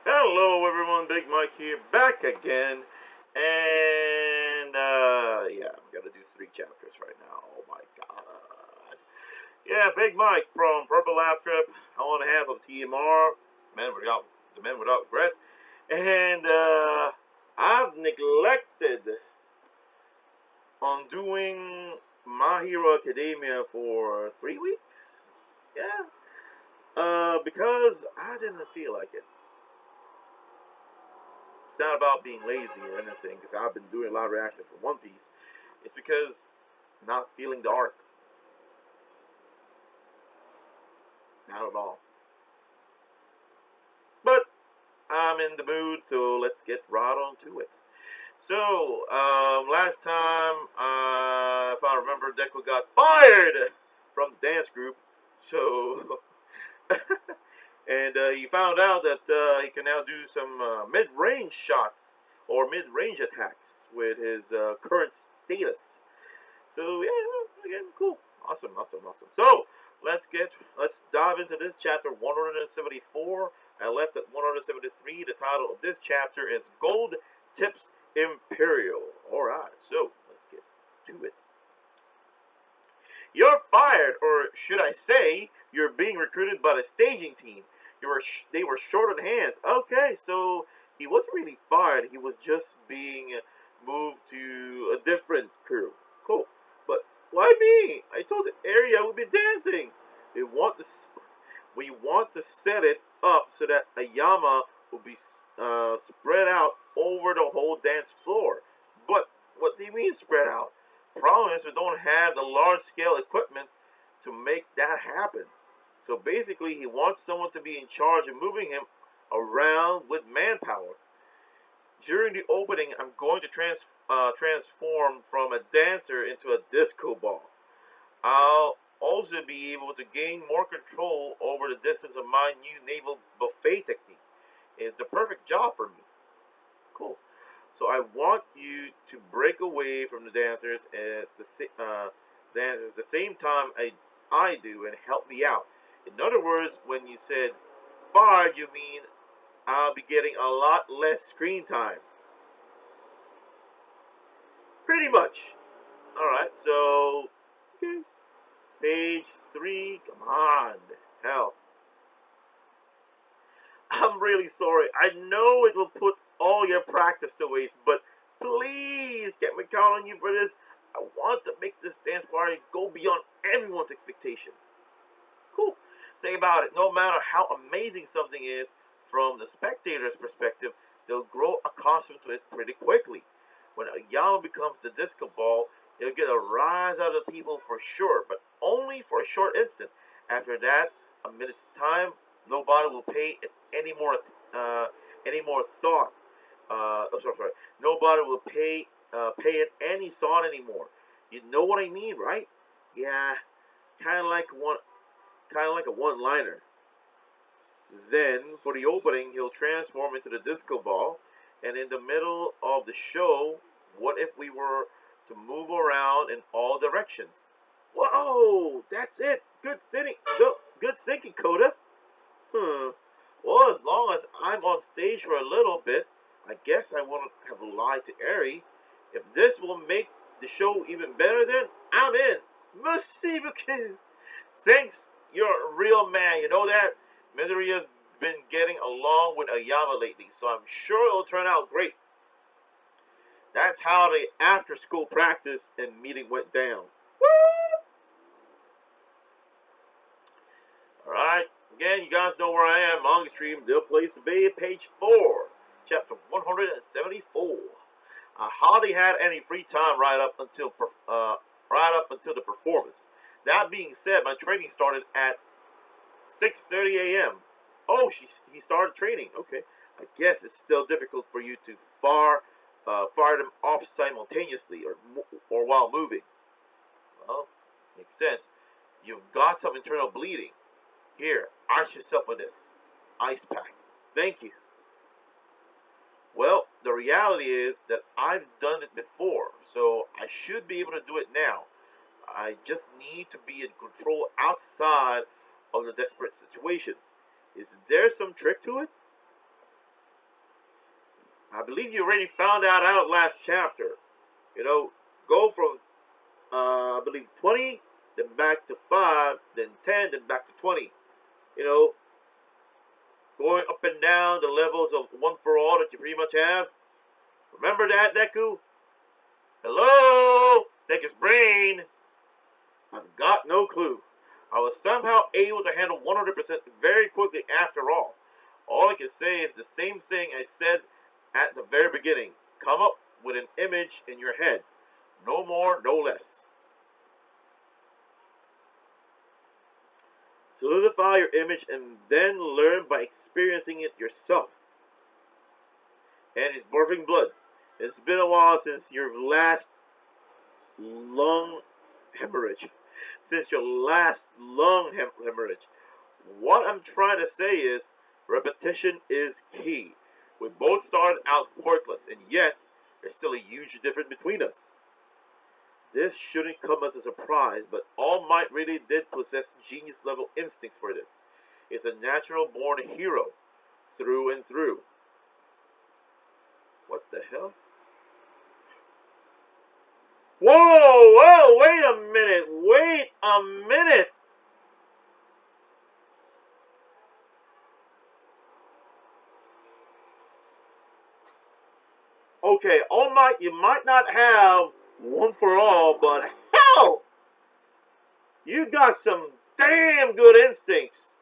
Hello everyone, Big Mike here, back again. And yeah, I'm gonna do 3 chapters right now. Oh my god. Yeah, Big Mike from Purple Lab Trip, on half of TMR, the Men Without Regret. And I've neglected on doing My Hero Academia for 3 weeks. Yeah. Because I didn't feel like it. It's not about being lazy or anything, because I've been doing a lot of reaction for One Piece. It's because I'm not feeling the arc. Not at all. But I'm in the mood, so let's get right on to it. So, last time, if I remember, Deku got fired from the dance group. So, and he found out that he can now do some mid-range shots or mid-range attacks with his current status. So yeah, again, cool, awesome. So let's dive into this chapter 174. I left at 173. The title of this chapter is Gold Tips Imperial. All right, so let's get to it. You're fired, or should I say, you're being recruited by the staging team. They were short on hands. Okay, so he wasn't really fired. He was just being moved to a different crew. Cool. But why me? I told the area would be dancing. We want to we want to set it up so that Ayama will be spread out over the whole dance floor. But what do you mean spread out? Problem is we don't have the large scale equipment to make that happen. So basically he wants someone to be in charge of moving him around with manpower. During the opening, I'm going to transform from a dancer into a disco ball. I'll also be able to gain more control over the distance of my new naval buffet technique. It's the perfect job for me. Cool. So I want you to break away from the dancers at the same time I do and help me out. In other words, when you said fired, you mean I'll be getting a lot less screen time. Pretty much. Alright, so okay. Page 3. Come on. Hell. I'm really sorry. I know it will put all your practice to waste, but please get me count on you for this. I want to make this dance party go beyond everyone's expectations. Cool. Say about it, no matter how amazing something is, from the spectator's perspective, they'll grow accustomed to it pretty quickly. When Ayama becomes the disco ball, he'll get a rise out of the people for sure, but only for a short instant. After that, a minute's time, nobody will pay it any more thought. Sorry. Nobody will pay it any thought anymore. You know what I mean, right? Yeah, kind of like a one-liner. Then, for the opening, he'll transform into the disco ball, and in the middle of the show, what if we were to move around in all directions? Whoa, that's it. Good thinking, Coda. Well, as long as I'm on stage for a little bit, I guess I won't have lied to Eri. If this will make the show even better, then I'm in. Merci beaucoup. Thanks, you're a real man. You know that? Midoriya's been getting along with Ayama lately, so I'm sure it'll turn out great. That's how the after-school practice and meeting went down. Woo! Alright, again, you guys know where I am. Manga Stream, the place to be. Page 4, chapter 174. I hardly had any free time right up until the performance. That being said, my training started at 6:30 a.m. Oh, he started training. Okay, I guess it's still difficult for you to fire them off simultaneously or while moving. Well, makes sense. You've got some internal bleeding. Here, arch yourself with this ice pack. Thank you. Well, the reality is that I've done it before, so I should be able to do it now. I just need to be in control outside of the desperate situations. Is there some trick to it? I believe you already found that out last chapter. You know, go from I believe 20, then back to 5, then 10, then back to 20. You know, going up and down the levels of one for all that you pretty much have. Remember that, Deku? Hello? Deku's brain. I've got no clue. I was somehow able to handle 100% very quickly after all. All I can say is the same thing I said at the very beginning. Come up with an image in your head. No more, no less. Solidify your image and then learn by experiencing it yourself. And it's barfing blood. It's been a while since your last lung hemorrhage. Since your last lung hemorrhage. What I'm trying to say is, repetition is key. We both started out quirkless, and yet there's still a huge difference between us. This shouldn't come as a surprise, but All Might really did possess genius-level instincts for this. He's a natural-born hero, through and through. What the hell? Whoa, wait a minute. Okay, All Might, you might not have one for all, but hell, you got some damn good instincts.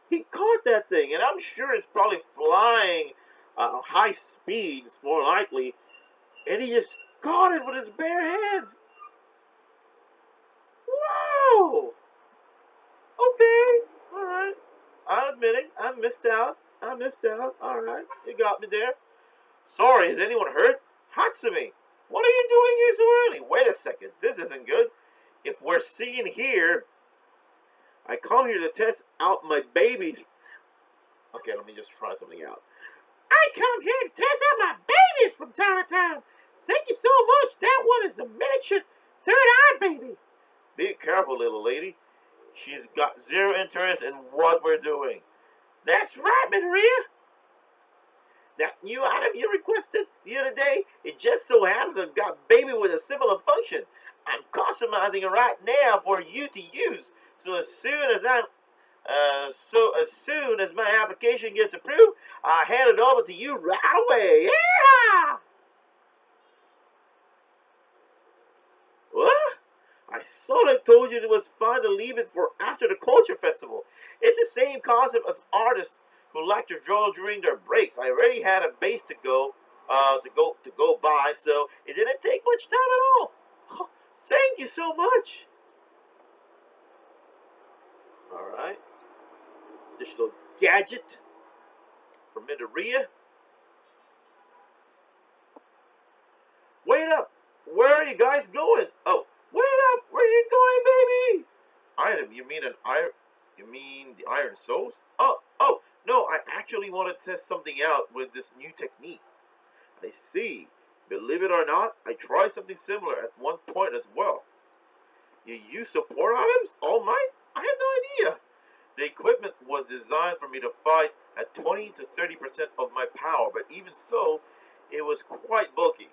He caught that thing, and I'm sure it's probably flying high speeds, more likely, and he just caught it with his bare hands. Wow. Okay, all right. I'm admitting, I missed out. All right, you got me there. Sorry, is anyone hurt? Hatsumi, what are you doing here so early? Wait a second, this isn't good. If we're seeing here, I come here to test out my babies. Okay, let me just try something out. I come here to test out my babies from time to time. Thank you so much. That one is the miniature third eye baby. Be careful, little lady. She's got zero interest in what we're doing. That's right, Maria. That new item you requested the other day, it just so happens I've got a baby with a similar function. I'm customizing it right now for you to use. So as soon as my application gets approved, I'll hand it over to you right away. Yeah! What? I thought I told you it was fine to leave it for after the culture festival. It's the same concept as artists who like to draw during their breaks. I already had a base to go by, so it didn't take much time at all. Oh, thank you so much. All right, this little gadget from Midoriya. Wait up! Where are you guys going? Oh, wait up! Where are you going, baby? Item? You mean an iron? You mean the iron souls? Oh, no, I actually want to test something out with this new technique. I see. Believe it or not, I tried something similar at one point as well. You use support items? All Might? I had no idea. The equipment was designed for me to fight at 20 to 30% of my power, but even so, it was quite bulky.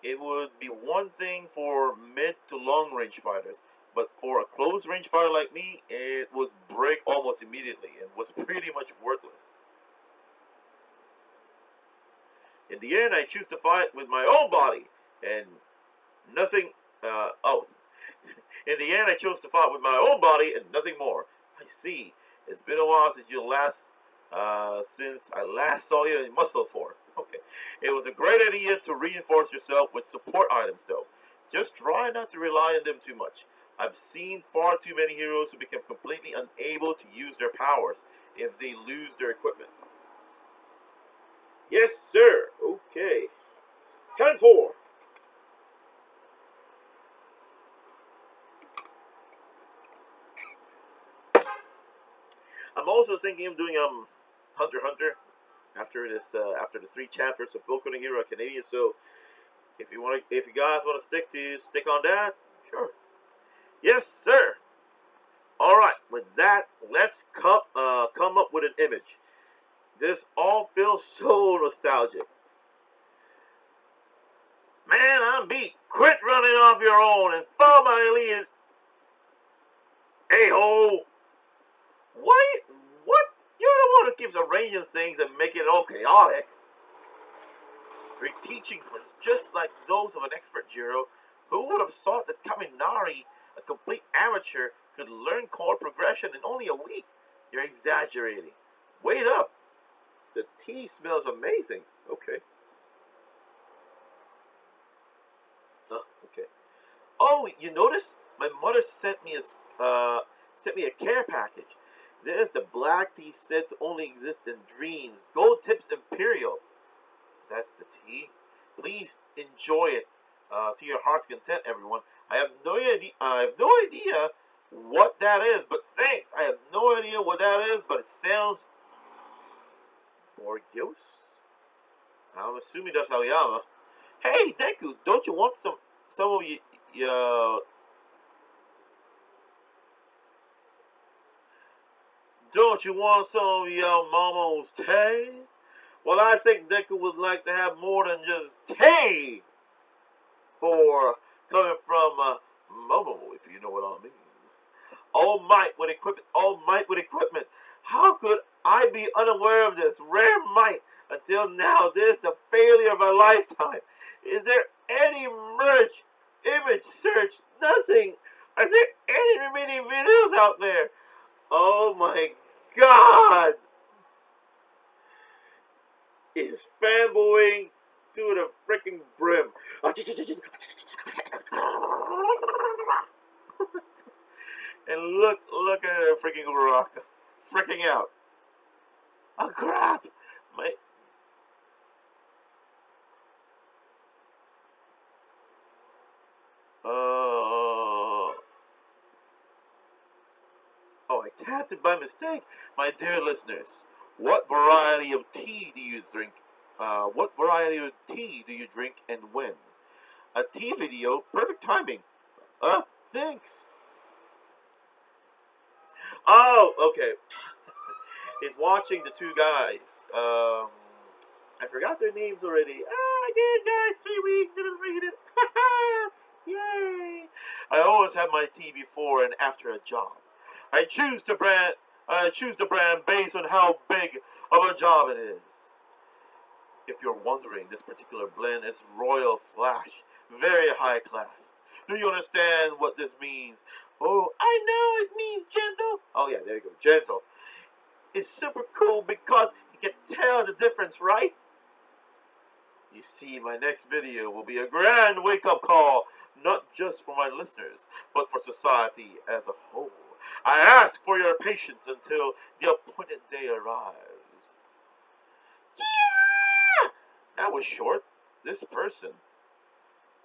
It would be one thing for mid to long range fighters, but for a close range fighter like me, it would break almost immediately and was pretty much worthless. In the end, I choose to fight with my own body and nothing. In the end, I chose to fight with my own body and nothing more. I see. It's been a while since I last saw you in Muscle Fort. Okay. It was a great idea to reinforce yourself with support items, though. Just try not to rely on them too much. I've seen far too many heroes who become completely unable to use their powers if they lose their equipment. Yes, sir. Okay. 10-4. I'm also thinking of doing Hunter x Hunter after the 3 chapters of Boku no Hero Academia. So if you guys want to stick on that, sure. Yes, sir. All right. With that, let's come up with an image. This all feels so nostalgic. Man, I'm beat. Quit running off your own and follow my lead. A-hole. What? What? You're the one who keeps arranging things and making it all chaotic. Your teachings were just like those of an expert, Jiro. Who would have thought that Kaminari, a complete amateur, could learn chord progression in only a week? You're exaggerating. Wait up. The tea smells amazing. Okay. Okay. Oh, you notice? My mother sent me a care package. There's the black tea said to only exist in dreams. Gold Tips Imperial. So that's the tea. Please enjoy it to your heart's content, everyone. I have no idea what that is, but thanks. I have no idea what that is, but it sounds Borgios. I'm assuming that's Aoyama. Hey, Deku, don't you want some of your don't you want some of your mama's tea? Well, I think Deku would like to have more than just tea for coming from Momo, if you know what I mean. All might with equipment, all might with equipment. How could I be unaware of this rare might until now? This is the failure of a lifetime. Is there any merch, image search, nothing? Are there any remaining videos out there? Oh my god! Is fanboying to the freaking brim. And look at her freaking Uraraka. Freaking out. Oh crap! My Oh, I tapped it by mistake. My dear listeners, what variety of tea do you drink? What variety of tea do you drink and when? A tea video, perfect timing. Thanks. Oh, okay. He's watching the two guys. I forgot their names already. I did, guys. 3 weeks, didn't read it. Yay! I always have my tea before and after a job. I choose the brand based on how big of a job it is. If you're wondering, this particular blend is Royal Flash, very high class. Do you understand what this means? Oh, I know it means gentle. Oh yeah, there you go, gentle. It's super cool because you can tell the difference, right? You see, my next video will be a grand wake-up call, not just for my listeners, but for society as a whole. I ask for your patience until the appointed day arrives. Yeah! That was short. This person,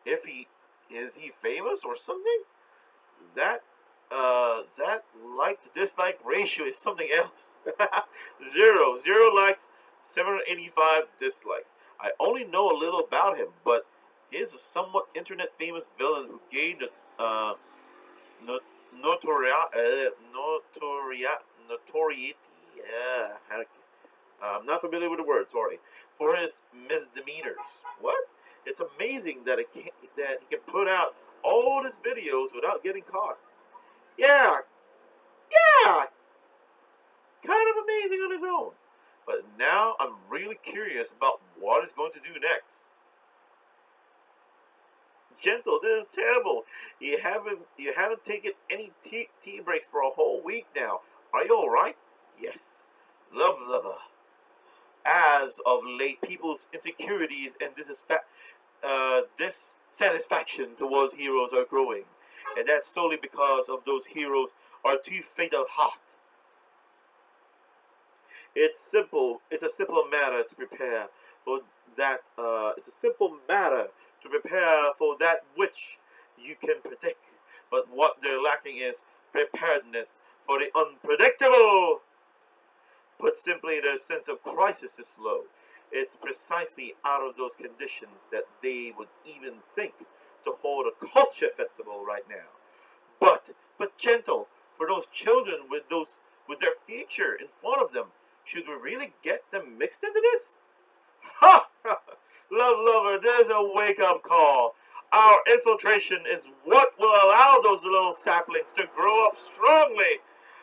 if he is he famous or something? That like to dislike ratio is something else. Zero likes, 785 dislikes. I only know a little about him, but he is a somewhat internet famous villain who gained no, notoriety. Yeah, I'm not familiar with the word. Sorry, for his misdemeanors. What? It's amazing that that he can put out all his videos without getting caught. Yeah, yeah, kind of amazing on his own. But now I'm really curious about what he's going to do next. Gentle, this is terrible. You haven't taken any tea breaks for a whole week now. Are you all right? Yes. Love lover. As of late, people's insecurities and dissatisfaction towards heroes are growing, and that's solely because of those heroes are too faint of heart. It's simple. It's a simple matter to prepare for that. It's a simple matter to prepare for that which you can predict. But what they're lacking is preparedness for the unpredictable. Put simply, their sense of crisis is low. It's precisely out of those conditions that they would even think to hold a culture festival right now. But gentle, for those children with their future in front of them, should we really get them mixed into this? Ha! Love Lover, there's a wake-up call. Our infiltration is what will allow those little saplings to grow up strongly.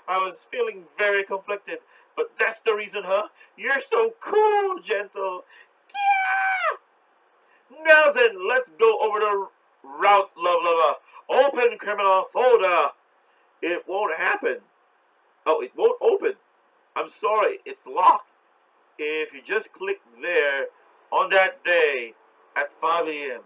I was feeling very conflicted, but that's the reason, huh? You're so cool, gentle. Yeah! Now then, let's go over the route, Love Lover. Open criminal folder. It won't happen. Oh, it won't open. I'm sorry, it's locked. If you just click there on that day at 5 a.m.,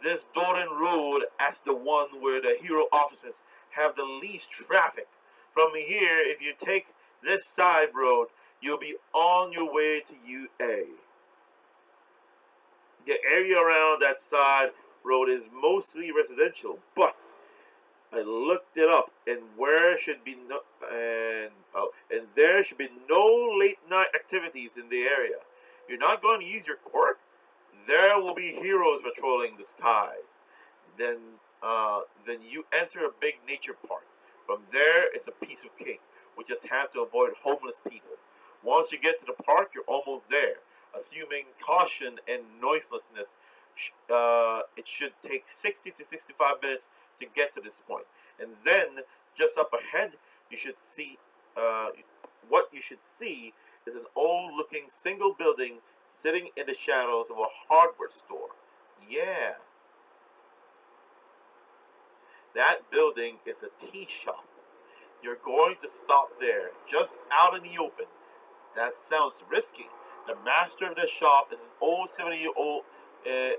this Doran Road as the one where the hero offices have the least traffic. From here, if you take this side road, you'll be on your way to UA. The area around that side road is mostly residential, but I looked it up, and there should be no late night activities in the area. You're not going to use your quirk? There will be heroes patrolling the skies. Then, then you enter a big nature park. From there, it's a piece of cake. We just have to avoid homeless people. Once you get to the park, you're almost there. Assuming caution and noiselessness, it should take 60 to 65 minutes to get to this point. And then, just up ahead, you should see, what you should see is an old-looking single building sitting in the shadows of a hardware store. Yeah, that building is a tea shop. You're going to stop there, just out in the open. That sounds risky. The master of the shop is an old 70-year-old. The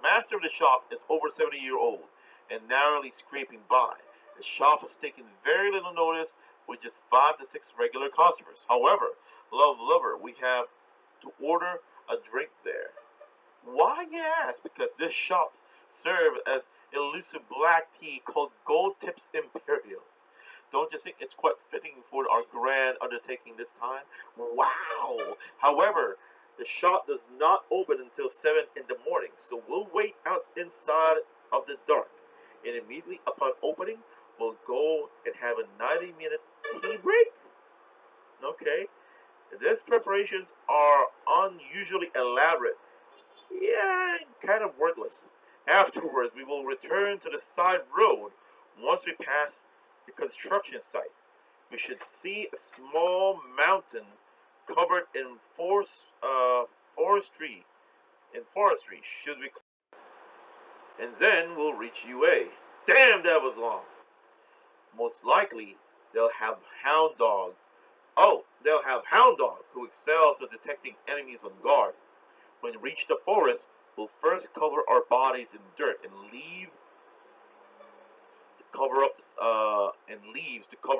master of the shop is over 70-year-old and narrowly scraping by. The shop has taken very little notice with just 5 to 6 regular customers. However, Love Lover, we have to order a drink there. Why, yes, because this shop serves as elusive black tea called Gold Tips Imperial. Don't you think it's quite fitting for our grand undertaking this time? Wow! However, the shop does not open until 7 in the morning, so we'll wait out inside of the dark. And immediately upon opening, we'll go and have a 90-minute tea break? Okay. These preparations are unusually elaborate. Yeah, kind of wordless. Afterwards, we will return to the side road. Once we pass the construction site, we should see a small mountain covered in forestry. Should we? And then we'll reach UA. Damn, that was long. Most likely, they'll have hound dogs. Oh, they'll have hound dog who excels at detecting enemies on guard. When we reach the forest, we'll first cover our bodies in dirt and leaves to cover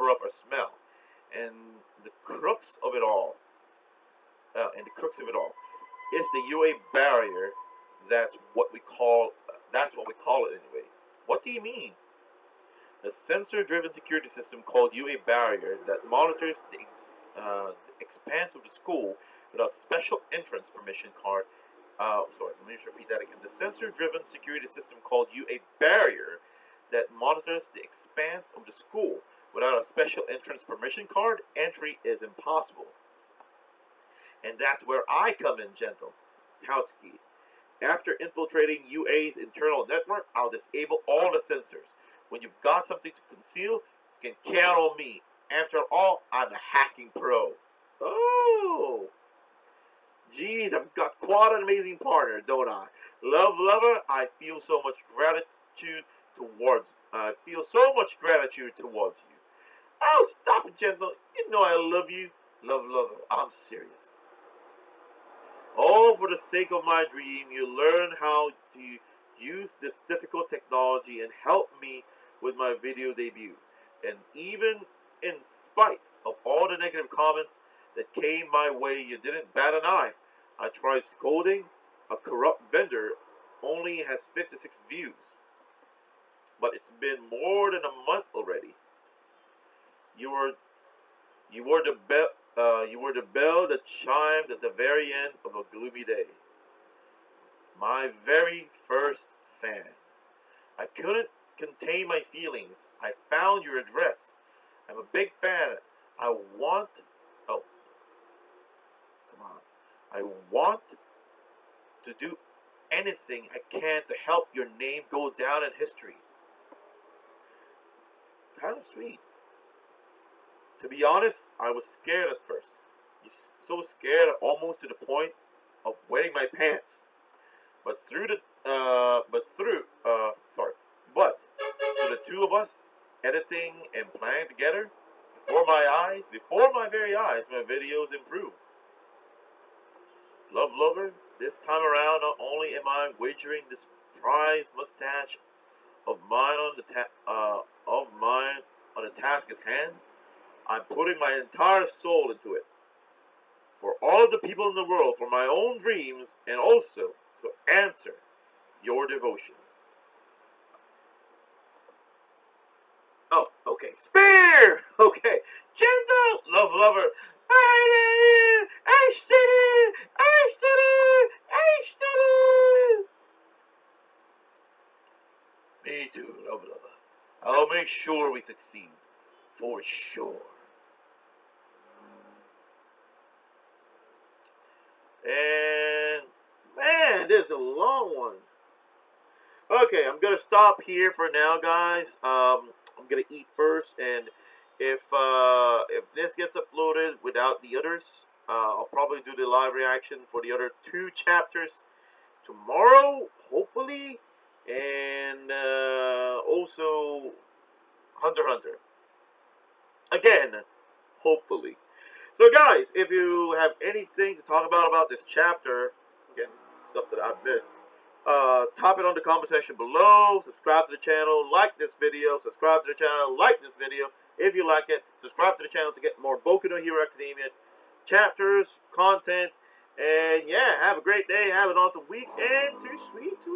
up our smell. And the crux of it all, is the UA barrier. That's what we call it anyway. What do you mean? A sensor-driven security system called UA barrier that monitors the expanse of the school without special entrance permission card. Let me just repeat that again. The sensor-driven security system called UA barrier that monitors the expanse of the school without a special entrance permission card. Entry is impossible. And that's where I come in, gentle. House key. After infiltrating UA's internal network, I'll disable all the sensors. When you've got something to conceal, you can count on me. After all, I'm a hacking pro. Oh, geez, I've got quite an amazing partner, don't I? Love Lover, I feel so much gratitude towards you. Oh, stop it, gentle. You know I love you. Love Lover, I'm serious. All for the sake of my dream, you learn how to use this difficult technology and help me with my video debut. And even in spite of all the negative comments that came my way, you didn't bat an eye. I tried scolding a corrupt vendor, only has 56 views. But it's been more than a month already. You were the bell that chimed at the very end of a gloomy day. My very first fan. I couldn't contain my feelings. I found your address. I'm a big fan. I want to do anything I can to help your name go down in history. Kind of sweet. To be honest, I was scared at first. So scared, almost to the point of wetting my pants. But through the, sorry, but to the two of us, editing and planning together, before my very eyes, my videos improved. Love Lover, this time around, not only am I wagering this prize mustache of mine on the task at hand, I'm putting my entire soul into it. For all of the people in the world, for my own dreams, and also to answer your devotion. Oh, okay. Spear! Okay. Gentle! Love Lover. Me too, Love Lover. I'll make sure we succeed. For sure. And man, this is a long one. Okay, I'm gonna stop here for now, guys. I'm gonna eat first, and if this gets uploaded without the others, I'll probably do the live reaction for the other two chapters tomorrow, hopefully, and also Hunter x Hunter again, hopefully. So, guys, if you have anything to talk about this chapter, again, stuff that I've missed, type it on the comment section below. Subscribe to the channel, like this video, subscribe to the channel, like this video if you like it. Subscribe to the channel to get more Boku no Hero Academia chapters, content, and yeah, have a great day, have an awesome week, and too sweet to